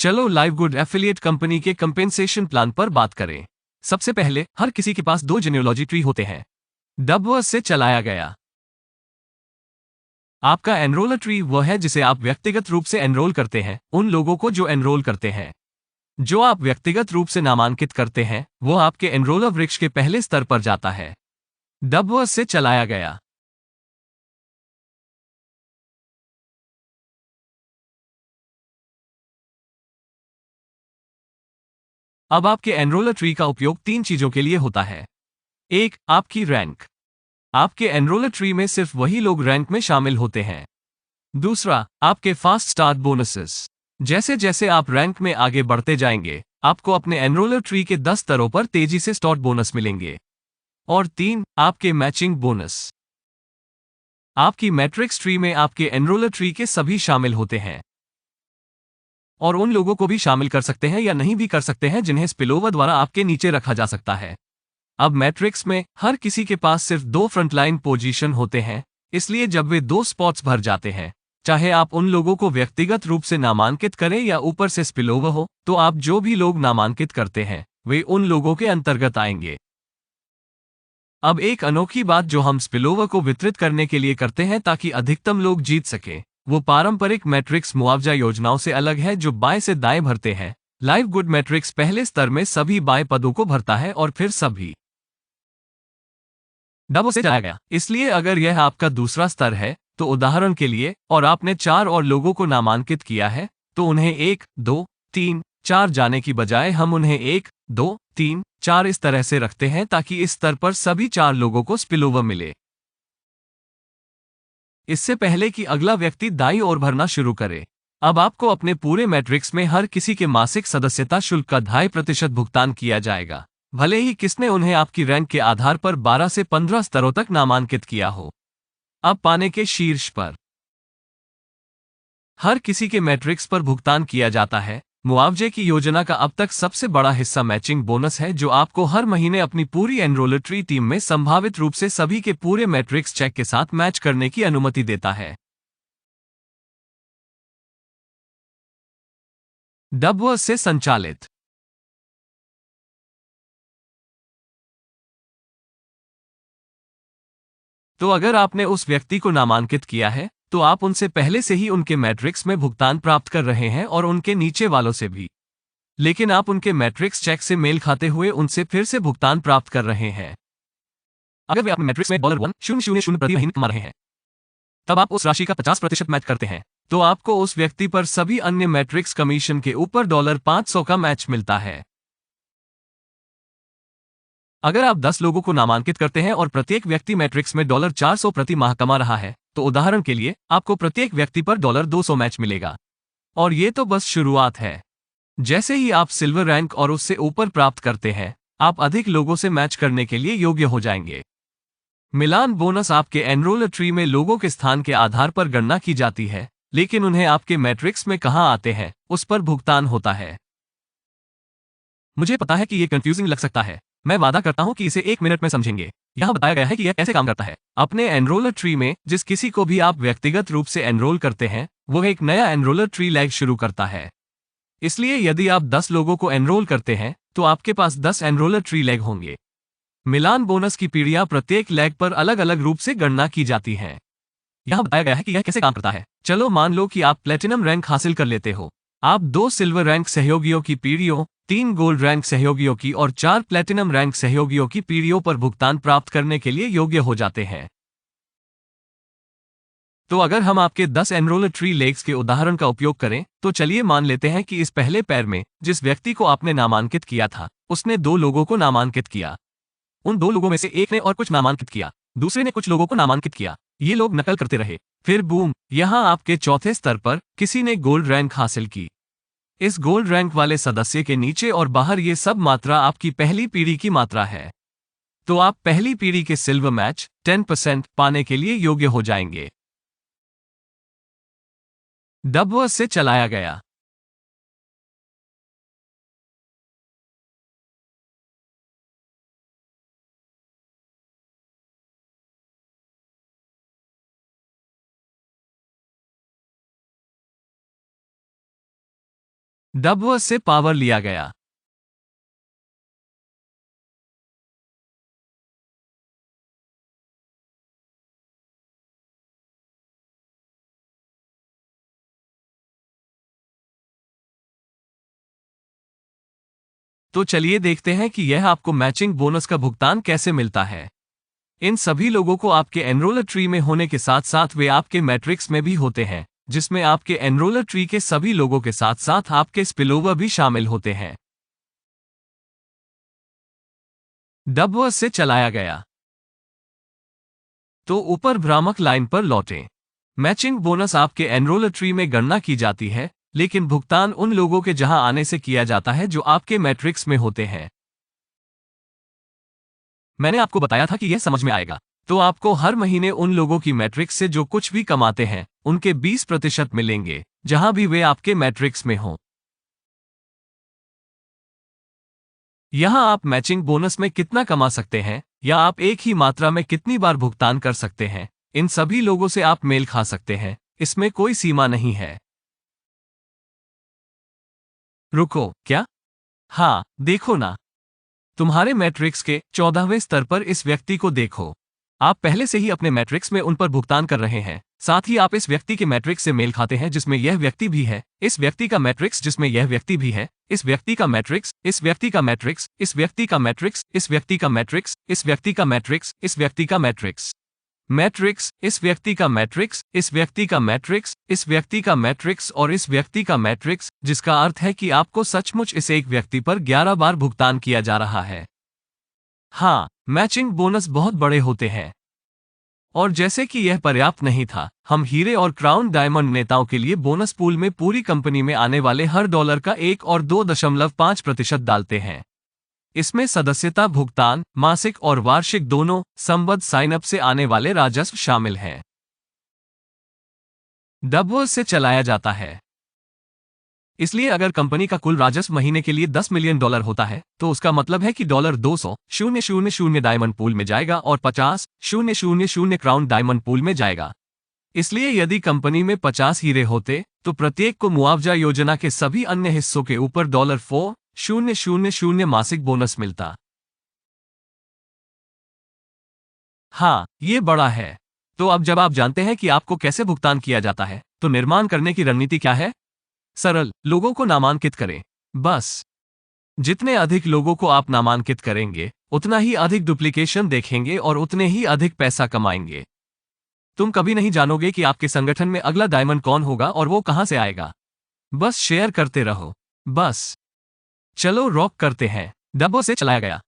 चलो live good affiliate company के compensation plan पर बात करें। सबसे पहले, हर किसी के पास 2 जेन्योलॉजी ट्री होते हैं। डबवर्स से चलाया गया। आपका एनरोलर ट्री वह है जिसे आप व्यक्तिगत रूप से एनरोल करते हैं, उन लोगों को जो एनरोल करते हैं। जो आप व्यक्तिगत रूप से नामांकित करते हैं, वो आपके एनरोलर वृक्ष के पहले स्तर पर जाता है। डबवर्स से चलाया गया। अब आपके एनरोलर ट्री का उपयोग 3 चीजों के लिए होता है। 1. आपकी रैंक। आपके एनरोलर ट्री में सिर्फ वही लोग रैंक में शामिल होते हैं। दूसरा, आपके फास्ट स्टार्ट बोनसेस। जैसे जैसे आप रैंक में आगे बढ़ते जाएंगे, आपको अपने एनरोलर ट्री के 10 स्तरों पर तेजी से स्टार्ट बोनस मिलेंगे। और 3. आपके मैचिंग बोनस। आपकी मैट्रिक्स ट्री में आपके एनरोलर ट्री के सभी शामिल होते हैं। और उन लोगों को भी शामिल कर सकते हैं या नहीं भी कर सकते हैं जिन्हें स्पिलओवर द्वारा आपके नीचे रखा जा सकता है। अब मैट्रिक्स में हर किसी के पास सिर्फ 2 फ्रंटलाइन पोजीशन होते हैं, इसलिए जब वे 2 स्पॉट्स भर जाते हैं, चाहे आप उन लोगों को व्यक्तिगत रूप से नामांकित करें या ऊपर से स्पिलओवर हो, तो आप जो भी लोग नामांकित करते हैं, वे उन लोगों के अंतर्गत आएंगे। अब एक अनोखी बात जो हम स्पिलओवर को वितरित करने के लिए करते हैं ताकि अधिकतम लोग जीत सकें, वो पारंपरिक मैट्रिक्स मुआवजा योजनाओं से अलग है जो बाएं से दाएं भरते हैं। लाइव गुड मैट्रिक्स पहले स्तर में सभी बाएं पदों को भरता है और फिर सभी डबल से चलाया गया। इसलिए अगर यह आपका दूसरा स्तर है, तो उदाहरण के लिए, और आपने 4 और लोगों को नामांकित किया है, तो उन्हें 1, 2, 3, 4 जाने की बजाय हम उन्हें 1, 2, 3, 4 इस तरह से रखते हैं ताकि इस स्तर पर सभी 4 लोगों को स्पिलओवर मिले। इससे पहले कि अगला व्यक्ति दाईं ओर भरना शुरू करे, अब आपको अपने पूरे मैट्रिक्स में हर किसी के मासिक सदस्यता शुल्क का 2.5% भुगतान किया जाएगा, भले ही किसने उन्हें आपकी रैंक के आधार पर 12 से 15 स्तरों तक नामांकित किया हो। अब पाने के शीर्ष पर हर किसी के मैट्रिक्स पर भुगतान किया जाता है। मुआवजे की योजना का अब तक सबसे बड़ा हिस्सा मैचिंग बोनस है, जो आपको हर महीने अपनी पूरी एनरोलर ट्री टीम में संभावित रूप से सभी के पूरे मैट्रिक्स चेक के साथ मैच करने की अनुमति देता है। डबवर्स से संचालित। तो अगर आपने उस व्यक्ति को नामांकित किया है, तो आप उनसे पहले से ही उनके मैट्रिक्स में भुगतान प्राप्त कर रहे हैं और उनके नीचे वालों से भी। लेकिन आप उनके मैट्रिक्स चेक से मेल खाते हुए उनसे फिर से भुगतान प्राप्त कर रहे हैं। अगर वे अपने मैट्रिक्स में $1,000 प्रति महीने कमा रहे हैं, तब आप उस राशि का 50% मैच करते हैं, तो आपको उस व्यक्ति पर सभी अन्य मैट्रिक्स कमीशन के ऊपर $500 का मैच मिलता है। अगर आप 10 लोगों को नामांकित करते हैं और प्रत्येक व्यक्ति मैट्रिक्स में $400 प्रति माह कमा रहा है, तो उदाहरण के लिए आपको प्रत्येक व्यक्ति पर $200 मैच मिलेगा। और ये तो बस शुरुआत है। जैसे ही आप सिल्वर रैंक और उससे ऊपर प्राप्त करते हैं, आप अधिक लोगों से मैच करने के लिए योग्य हो जाएंगे। मिलान बोनस आपके एनरोलर ट्री में लोगों के स्थान के आधार पर गणना की जाती है, लेकिन उन्हें आपके मैट्रिक्स में कहां आते हैं, उस पर भुगतान होता है। मुझे पता है कि ये कंफ्यूजिंग लग सकता है। मैं वादा करता हूं कि इसे 1 मिनट में समझेंगे। यहां बताया गया है कि यह कैसे काम करता है। अपने एनरोलर ट्री में जिस किसी को भी आप व्यक्तिगत रूप से एनरोल करते हैं, वो एक नया एनरोलर ट्री लैग शुरू करता है। इसलिए यदि आप 10 लोगों को एनरोल करते हैं, तो आपके पास 10 एनरोलर ट्री लैग होंगे। मिलान बोनस की पीढ़ियां प्रत्येक लैग पर अलग अलग रूप से गणना की जाती हैं। यहां बताया गया है कि यह कैसे काम करता है। चलो मान लो कि आप प्लेटिनम रैंक हासिल कर लेते हो। आप 2 सिल्वर रैंक सहयोगियों की पीढ़ियों, 3 गोल्ड रैंक सहयोगियों की और 4 प्लेटिनम रैंक सहयोगियों की पीढ़ियों पर भुगतान प्राप्त करने के लिए योग्य हो जाते हैं। तो अगर हम आपके 10 एनरोलर ट्री लेग्स के उदाहरण का उपयोग करें, तो चलिए मान लेते हैं कि इस पहले पैर में जिस व्यक्ति को आपने नामांकित किया था, उसने 2 लोगों को नामांकित किया। उन 2 लोगों में से एक ने और कुछ नामांकित किया, दूसरे ने कुछ लोगों को नामांकित किया। ये लोग नकल करते रहे। फिर बूम, यहां आपके चौथे स्तर पर किसी ने गोल्ड रैंक हासिल की। इस गोल्ड रैंक वाले सदस्य के नीचे और बाहर ये सब मात्रा आपकी पहली पीढ़ी की मात्रा है। तो आप पहली पीढ़ी के सिल्वर मैच 10% पाने के लिए योग्य हो जाएंगे। डबवर्स से चलाया गया। डबवर्स से पावर लिया गया। तो चलिए देखते हैं कि यह आपको मैचिंग बोनस का भुगतान कैसे मिलता है। इन सभी लोगों को आपके एनरोलर ट्री में होने के साथ साथ वे आपके मैट्रिक्स में भी होते हैं, जिसमें आपके एनरोलर ट्री के सभी लोगों के साथ साथ आपके स्पिलओवर भी शामिल होते हैं। डबवर्स से चलाया गया। तो ऊपर भ्रामक लाइन पर लौटें। मैचिंग बोनस आपके एनरोलर ट्री में गणना की जाती है, लेकिन भुगतान उन लोगों के जहां आने से किया जाता है जो आपके मैट्रिक्स में होते हैं। मैंने आपको बताया था कि यह समझ में आएगा। तो आपको हर महीने उन लोगों की मैट्रिक्स से जो कुछ भी कमाते हैं, उनके 20% मिलेंगे, जहां भी वे आपके मैट्रिक्स में हों। यहां आप मैचिंग बोनस में कितना कमा सकते हैं, या आप एक ही मात्रा में कितनी बार भुगतान कर सकते हैं, इन सभी लोगों से आप मेल खा सकते हैं। इसमें कोई सीमा नहीं है। रुको, क्या? हाँ, देखो ना। तुम्हारे मैट्रिक्स के 14वें स्तर पर इस व्यक्ति को देखो। आप पहले से ही अपने मैट्रिक्स में उन पर भुगतान कर रहे हैं। साथ ही आप इस व्यक्ति के मैट्रिक्स से मेल खाते हैं जिसमें यह व्यक्ति भी है, इस व्यक्ति का मैट्रिक्स जिसमें यह व्यक्ति भी है, इस व्यक्ति का मैट्रिक्स, इस व्यक्ति का मैट्रिक्स, इस व्यक्ति का मैट्रिक्स, इस व्यक्ति का मैट्रिक्स, इस व्यक्ति का मैट्रिक्स, इस व्यक्ति का मैट्रिक्स, मैट्रिक्स, इस व्यक्ति का मैट्रिक्स, इस व्यक्ति का मैट्रिक्स, इस व्यक्ति का मैट्रिक्स और इस व्यक्ति का मैट्रिक्स, जिसका अर्थ है कि आपको सचमुच इस एक व्यक्ति पर 11 बार भुगतान किया जा रहा है। हाँ, मैचिंग बोनस बहुत बड़े होते हैं। और जैसे कि यह पर्याप्त नहीं था, हम हीरे और क्राउन डायमंड नेताओं के लिए बोनस पूल में पूरी कंपनी में आने वाले हर डॉलर का 1 और 2.5% डालते हैं। इसमें सदस्यता भुगतान, मासिक और वार्षिक दोनों, संबद्ध साइनअप से आने वाले राजस्व शामिल हैं। डबवर्स से चलाया जाता है। इसलिए अगर कंपनी का कुल राजस्व महीने के लिए $10 मिलियन होता है, तो उसका मतलब है कि $200,000 डायमंड पूल में जाएगा और 50,000 क्राउन डायमंड पूल में जाएगा। इसलिए यदि कंपनी में 50 हीरे होते, तो प्रत्येक को मुआवजा योजना के सभी अन्य हिस्सों के ऊपर $4,000 मासिक बोनस मिलता। हाँ, ये बड़ा है। तो अब जब आप जानते हैं कि आपको कैसे भुगतान किया जाता है, तो निर्माण करने की रणनीति क्या है? सरल, लोगों को नामांकित करें। बस। जितने अधिक लोगों को आप नामांकित करेंगे, उतना ही अधिक डुप्लीकेशन देखेंगे और उतने ही अधिक पैसा कमाएंगे। तुम कभी नहीं जानोगे कि आपके संगठन में अगला डायमंड कौन होगा और वो कहां से आएगा। बस शेयर करते रहो। बस। चलो रॉक करते हैं। डब्बों से चलाया गया।